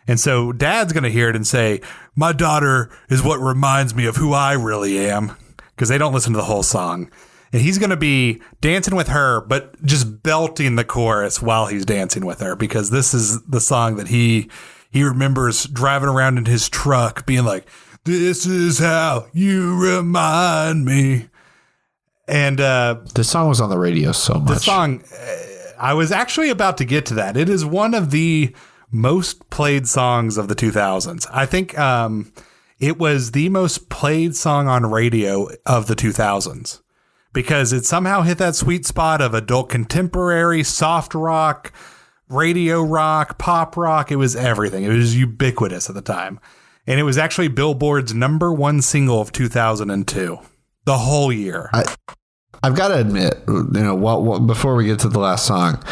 And so dad's going to hear it and say, my daughter is what reminds me of who I really am, because they don't listen to the whole song. And he's going to be dancing with her, but just belting the chorus while he's dancing with her, because this is the song that he remembers driving around in his truck being like, this is how you remind me. And this song was on the radio so much. The song, I was actually about to get to that. It is one of the most played songs of the 2000s. I think it was the most played song on radio of the 2000s. Because it somehow hit that sweet spot of adult contemporary, soft rock, radio rock, pop rock. It was everything. It was ubiquitous at the time. And it was actually Billboard's #1 single of 2002. The whole year. I've got to admit, you know, before we get to the last song,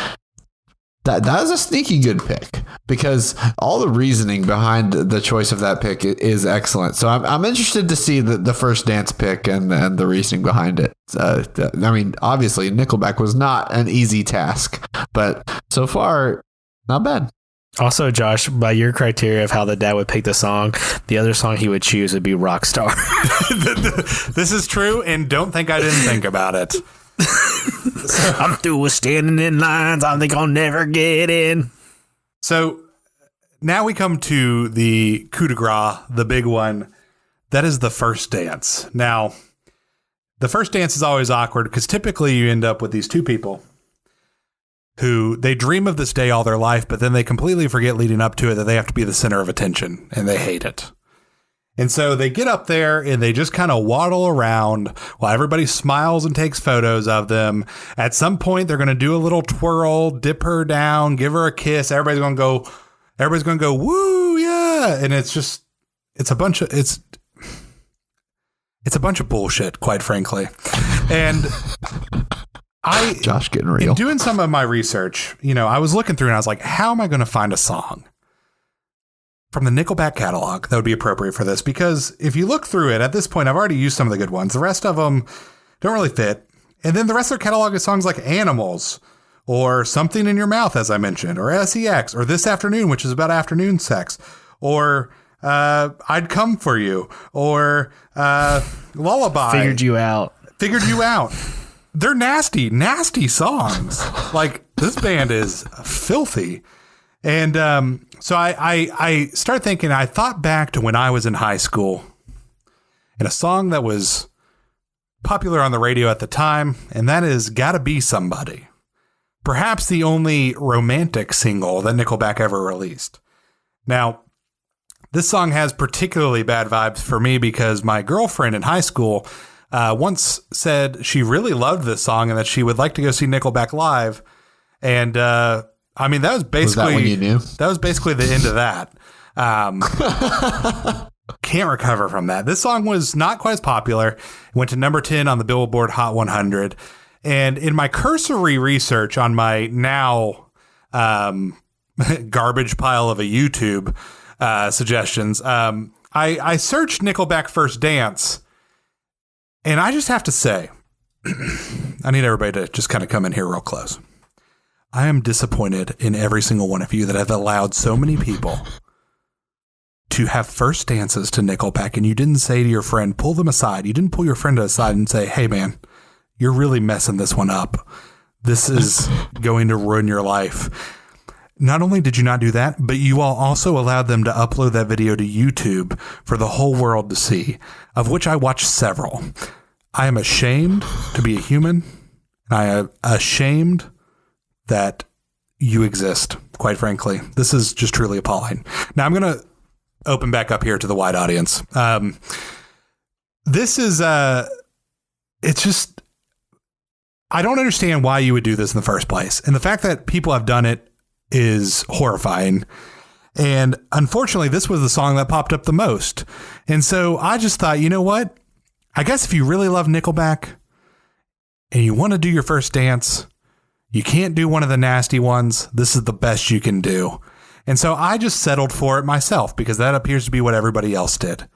that is a sneaky good pick, because all the reasoning behind the choice of that pick is excellent. So I'm interested to see the first dance pick and the reasoning behind it. I mean, obviously Nickelback was not an easy task, but so far, not bad. Also, Josh, by your criteria of how the dad would pick the song, the other song he would choose would be Rockstar. This is true, and don't think I didn't think about it. I'm through with standing in lines. I think I'll never get in. So now we come to the coup de grace, the big one. That is the first dance. Now, the first dance is always awkward because typically you end up with these two people who they dream of this day all their life, but then they completely forget leading up to it that they have to be the center of attention, and they hate it. And so they get up there and they just kind of waddle around while everybody smiles and takes photos of them. At some point, they're going to do a little twirl, dip her down, give her a kiss. Everybody's going to go, woo, yeah. And it's a bunch of bullshit, quite frankly. And Josh getting real. In doing some of my research, you know, I was looking through and I was like, how am I going to find a song from the Nickelback catalog that would be appropriate for this? Because if you look through it, at this point, I've already used some of the good ones. The rest of them don't really fit. And then the rest of their catalog is songs like Animals or Something in Your Mouth, as I mentioned, or SEX, or This Afternoon, which is about afternoon sex, or I'd Come For You, or Lullaby. Figured You Out. They're nasty, nasty songs. Like, this band is filthy. And so I started thinking, I thought back to when I was in high school, and a song that was popular on the radio at the time, and that is Gotta Be Somebody. Perhaps the only romantic single that Nickelback ever released. Now, this song has particularly bad vibes for me because my girlfriend in high school once said she really loved this song and that she would like to go see Nickelback live. And I mean, that was basically when you knew? That was basically the end of that. Can't recover from that. This song was not quite as popular. It went to number 10 on the Billboard Hot 100. And in my cursory research on my now garbage pile of a YouTube suggestions, I searched Nickelback First Dance, and I just have to say, I need everybody to just kind of come in here real close. I am disappointed in every single one of you that have allowed so many people to have first dances to Nickelback, and you didn't say to your friend, pull them aside. You didn't pull your friend aside and say, hey, man, you're really messing this one up. This is going to ruin your life. Not only did you not do that, but you all also allowed them to upload that video to YouTube for the whole world to see, of which I watched several. I am ashamed to be a human, and I am ashamed that you exist, quite frankly. This is just truly appalling. Now, I'm going to open back up here to the wide audience. This is, it's just, I don't understand why you would do this in the first place. And the fact that people have done it is horrifying. And unfortunately, this was the song that popped up the most. And so I just thought, you know what? I guess if you really love Nickelback and you want to do your first dance, you can't do one of the nasty ones. This is the best you can do. And so I just settled for it myself because that appears to be what everybody else did.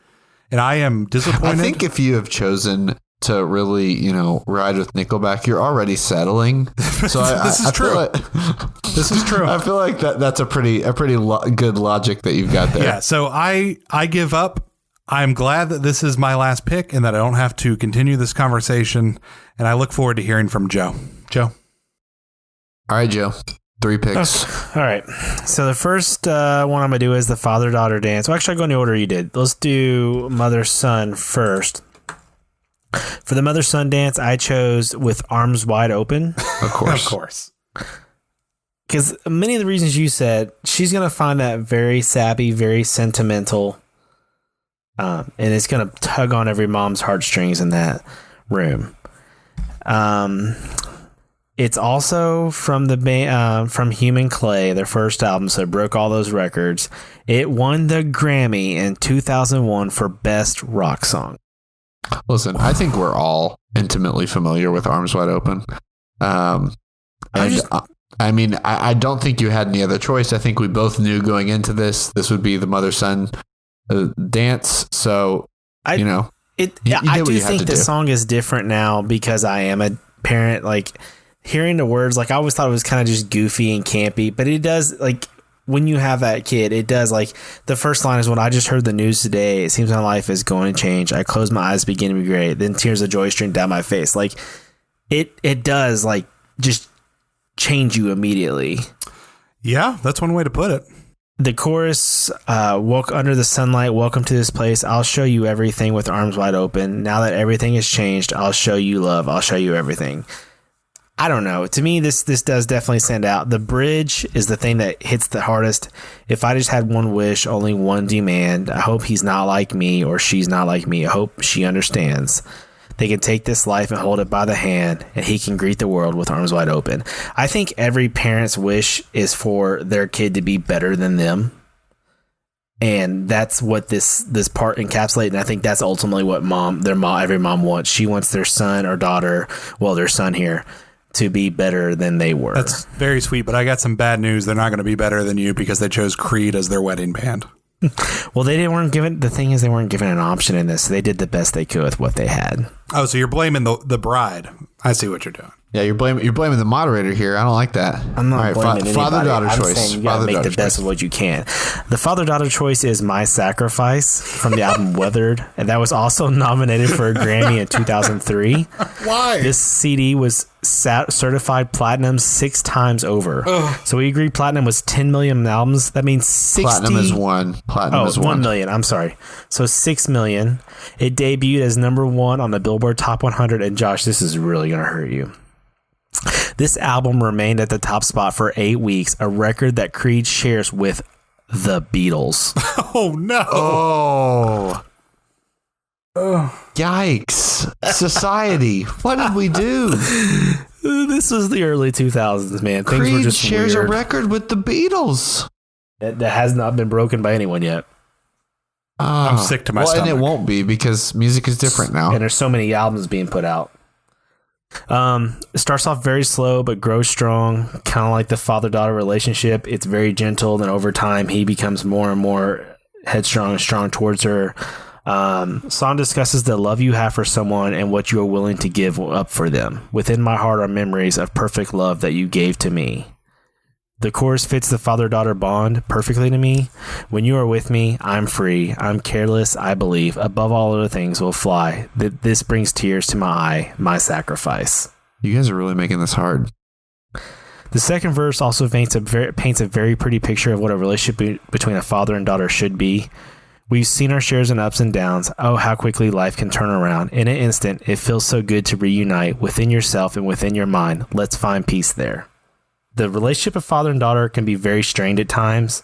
And I am disappointed. I think if you have chosen to really, ride with Nickelback, you're already settling. So this is true. This is true. I feel like that's a pretty good logic that you've got there. Yeah. So I give up. I'm glad that this is my last pick and that I don't have to continue this conversation. And I look forward to hearing from Joe. Joe. All right, Joe. 3 picks. Okay. All right. So the first one I'm going to do is the father-daughter dance. Well, actually, I'll go in the order you did. Let's do mother-son first. For the mother-son dance, I chose With Arms Wide Open. Of course. Of course. Because many of the reasons you said, she's going to find that very sappy, very sentimental, and it's going to tug on every mom's heartstrings in that room. It's also from the band, from Human Clay, their first album, so it broke all those records. It won the Grammy in 2001 for Best Rock Song. Listen, I think we're all intimately familiar with Arms Wide Open. I don't think you had any other choice. I think we both knew going into this would be the mother-son dance. So, I do think the song is different now because I am a parent. Like, hearing the words, like, I always thought it was kind of just goofy and campy, but it does, like, when you have that kid, it does, like, the first line is, when I just heard the news today, it seems my life is going to change. I close my eyes, begin to be great. Then tears of joy stream down my face. Like, it does, like, just change you immediately. Yeah, that's one way to put it. The chorus, walk under the sunlight, welcome to this place. I'll show you everything with arms wide open. Now that everything has changed, I'll show you love. I'll show you everything. I don't know. To me, this does definitely stand out. The bridge is the thing that hits the hardest. If I just had one wish, only one demand, I hope he's not like me or she's not like me. I hope she understands. They can take this life and hold it by the hand, and he can greet the world with arms wide open. I think every parent's wish is for their kid to be better than them. And that's what this part encapsulates. And I think that's ultimately what every mom wants. She wants their son or daughter, well, their son here, to be better than they were. That's very sweet, but I got some bad news. They're not going to be better than you because they chose Creed as their wedding band. Well, they weren't given an option in this. So they did the best they could with what they had. Oh, so you're blaming the bride. I see what you're doing. Yeah, you're blaming the moderator here. I don't like that. I'm not blaming anybody. Father-daughter I'm choice. saying you gotta make the best of what you can. The father-daughter choice is My Sacrifice from the album Weathered, and that was also nominated for a Grammy in 2003. Why? This CD was certified platinum 6 times over. Ugh. So we agreed platinum was 10 million albums. That means 60. Platinum is 1. Platinum is 1. 1 million. I'm sorry. So 6 million. It debuted as number 1 on the Billboard Top 100. And Josh, this is really going to hurt you. This album remained at the top spot for 8 weeks, a record that Creed shares with the Beatles. Oh, no. Oh. Yikes. Society. What did we do? This was the early 2000s, man. Things Creed were just shares weird. a record with the Beatles. That has not been broken by anyone yet. I'm sick to my stomach. And it won't be because music is different now. And there's so many albums being put out. It starts off very slow but grows strong, kind of like the father-daughter relationship. It's very gentle, then over time he becomes more and more headstrong and strong towards her. Song discusses the love you have for someone and what you are willing to give up for them. Within my heart are memories of perfect love that you gave to me. The chorus fits the father-daughter bond perfectly to me. When you are with me, I'm free. I'm careless, I believe. Above all other things will fly. This brings tears to my eye. My sacrifice. You guys are really making this hard. The second verse also paints a very pretty picture of what a relationship between a father and daughter should be. We've seen our shares in ups and downs. Oh, how quickly life can turn around. In an instant, it feels so good to reunite within yourself and within your mind. Let's find peace there. The relationship of father and daughter can be very strained at times.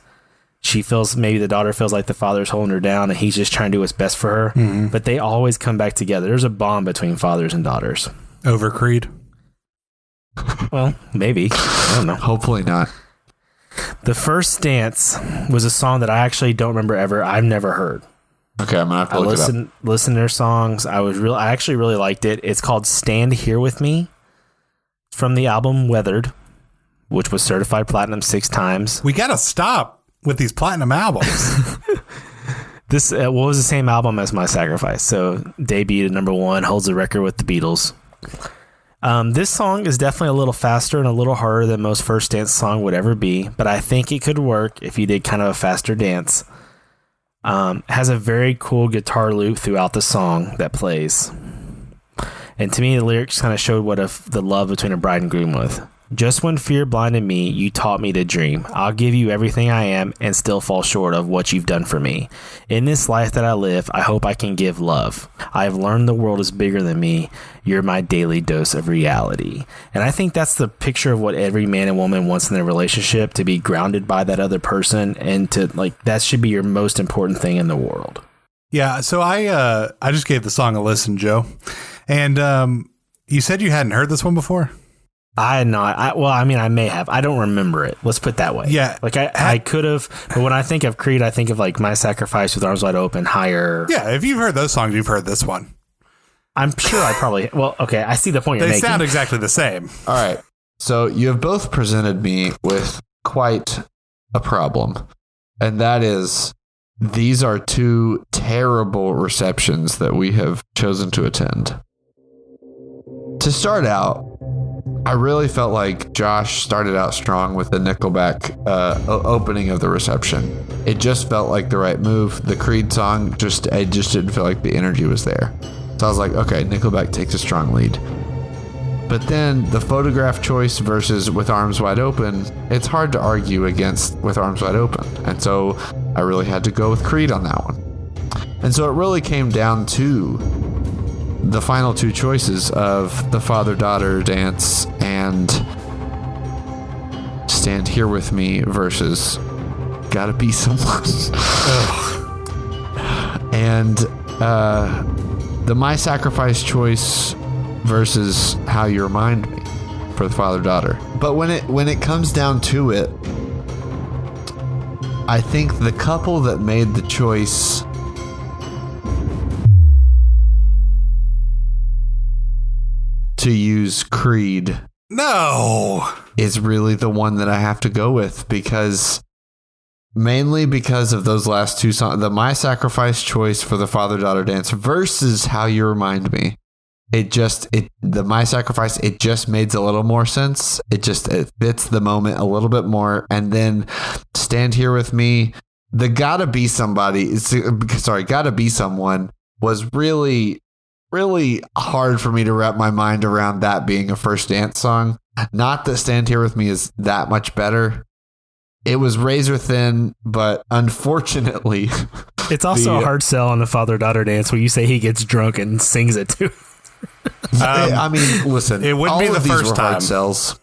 Maybe the daughter feels like the father's holding her down and he's just trying to do what's best for her. Mm-hmm. But they always come back together. There's a bond between fathers and daughters. Over Creed? Well, maybe. I don't know. Hopefully not. The First Dance was a song that I actually don't remember ever. I've never heard. Okay, I'm going to have to look it up. Listen to their songs. I actually really liked it. It's called Stand Here With Me. It's from the album Weathered, which was certified platinum 6 times. We got to stop with these platinum albums. This was the same album as My Sacrifice. So debuted at number 1, holds the record with the Beatles. This song is definitely a little faster and a little harder than most First Dance song would ever be, but I think it could work if you did kind of a faster dance. Has a very cool guitar loop throughout the song that plays. And to me, the lyrics kind of showed what the love between a bride and groom was. Just when fear blinded me, you taught me to dream. I'll give you everything I am and still fall short of what you've done for me. In this life that I live, I hope I can give love. I have learned the world is bigger than me. You're my daily dose of reality. And I think that's the picture of what every man and woman wants in their relationship, to be grounded by that other person, and to that should be your most important thing in the world. Yeah, so I just gave the song a listen, Joe. And you said you hadn't heard this one before? I had not. I may have. I don't remember it. Let's put it that way. Yeah. I could have, but when I think of Creed, I think of My Sacrifice, With Arms Wide Open, Higher. Yeah, if you've heard those songs, you've heard this one. I'm sure I probably, okay, I see the point you're making. They sound exactly the same. All right. So you have both presented me with quite a problem, and that is these are 2 terrible receptions that we have chosen to attend. To start out, I really felt like Josh started out strong with the Nickelback opening of the reception. It just felt like the right move. The Creed song, it just didn't feel like the energy was there. So I was like, okay, Nickelback takes a strong lead. But then the Photograph choice versus With Arms Wide Open, it's hard to argue against With Arms Wide Open. And so I really had to go with Creed on that one. And so it really came down to the final 2 choices of the father-daughter dance and Stand Here With Me versus Gotta Be Someone. And the My Sacrifice choice versus How You Remind Me for the father-daughter. But when it comes down to it, I think the couple that made the choice to use Creed is really the one that I have to go with, mainly because of those last 2 songs. The My Sacrifice choice for the father-daughter dance versus How You Remind Me the My Sacrifice, it just made a little more sense. It fits the moment a little bit more. And then Stand Here With Me, the Gotta Be Someone was really, really hard for me to wrap my mind around that being a first dance song. Not that Stand Here With Me is that much better. It was razor thin, but unfortunately, it's also a hard sell on the father-daughter dance where you say he gets drunk and sings it too. I mean, listen, it wouldn't be the first time. Hard sells.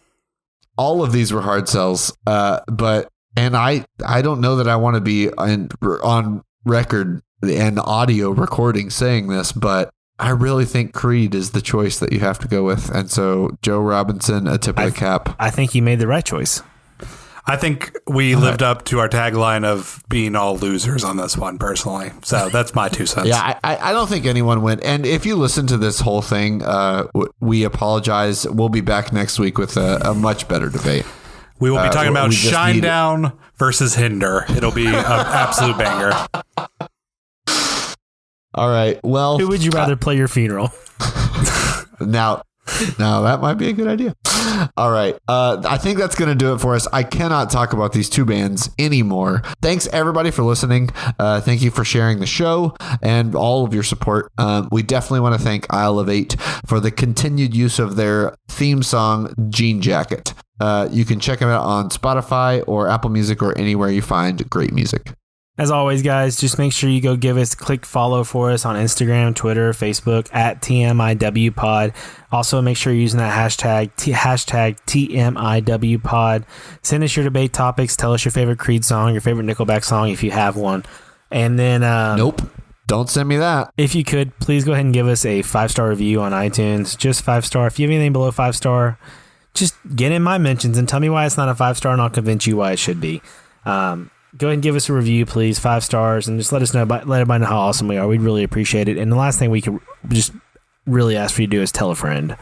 All of these were hard sells, but I don't know that I want to be on record and audio recording saying this, but I really think Creed is the choice that you have to go with. And so Joe Robinson, a tip of the cap. I think you made the right choice. I think we lived up to our tagline of being all losers on this one, personally. So that's my 2 cents. Yeah, I don't think anyone went. And if you listen to this whole thing, we apologize. We'll be back next week with a much better debate. We will be talking about Shinedown versus Hinder. It'll be an absolute banger. All right. Well, who would you rather play your funeral? Now, that might be a good idea. All right. I think that's going to do it for us. I cannot talk about these two bands anymore. Thanks, everybody, for listening. Thank you for sharing the show and all of your support. We definitely want to thank Isle of 8 for the continued use of their theme song, Jean Jacket. You can check them out on Spotify or Apple Music or anywhere you find great music. As always, guys, just make sure you go click follow for us on Instagram, Twitter, Facebook at TMIWPod. Also, make sure you're using that hashtag TMIWPod. Send us your debate topics. Tell us your favorite Creed song, your favorite Nickelback song if you have one. And then... Nope. Don't send me that. If you could, please go ahead and give us a 5-star review on iTunes. Just 5-star. If you have anything below 5-star, just get in my mentions and tell me why it's not a 5-star, and I'll convince you why it should be. Go ahead and give us a review, please, 5 stars, and just let everybody know how awesome we are. We'd really appreciate it. And the last thing we could just really ask for you to do is tell a friend.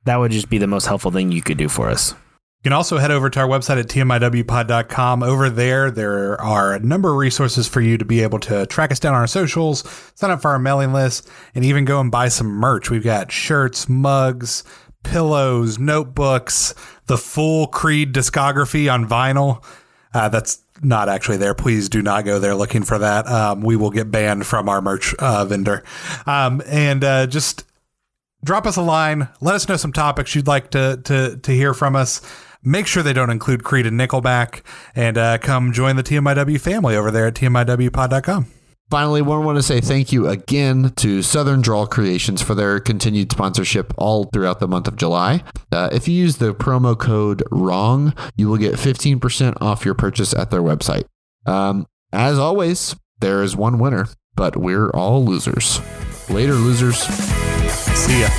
That would just be the most helpful thing you could do for us. You can also head over to our website at tmiwpod.com. Over there are a number of resources for you to be able to track us down on our socials, sign up for our mailing list, and even go and buy some merch. We've got shirts, mugs, pillows, notebooks, the full Creed discography on vinyl. That's not actually there. Please do not go there looking for that. We will get banned from our merch vendor. And just drop us a line. Let us know some topics you'd like to hear from us. Make sure they don't include Creed and Nickelback. And come join the TMIW family over there at tmiwpod.com. Finally, we want to say thank you again to Southern Drawl Creations for their continued sponsorship all throughout the month of July. If you use the promo code WRONG, you will get 15% off your purchase at their website. As always, there is one winner, but we're all losers. Later, losers. See ya.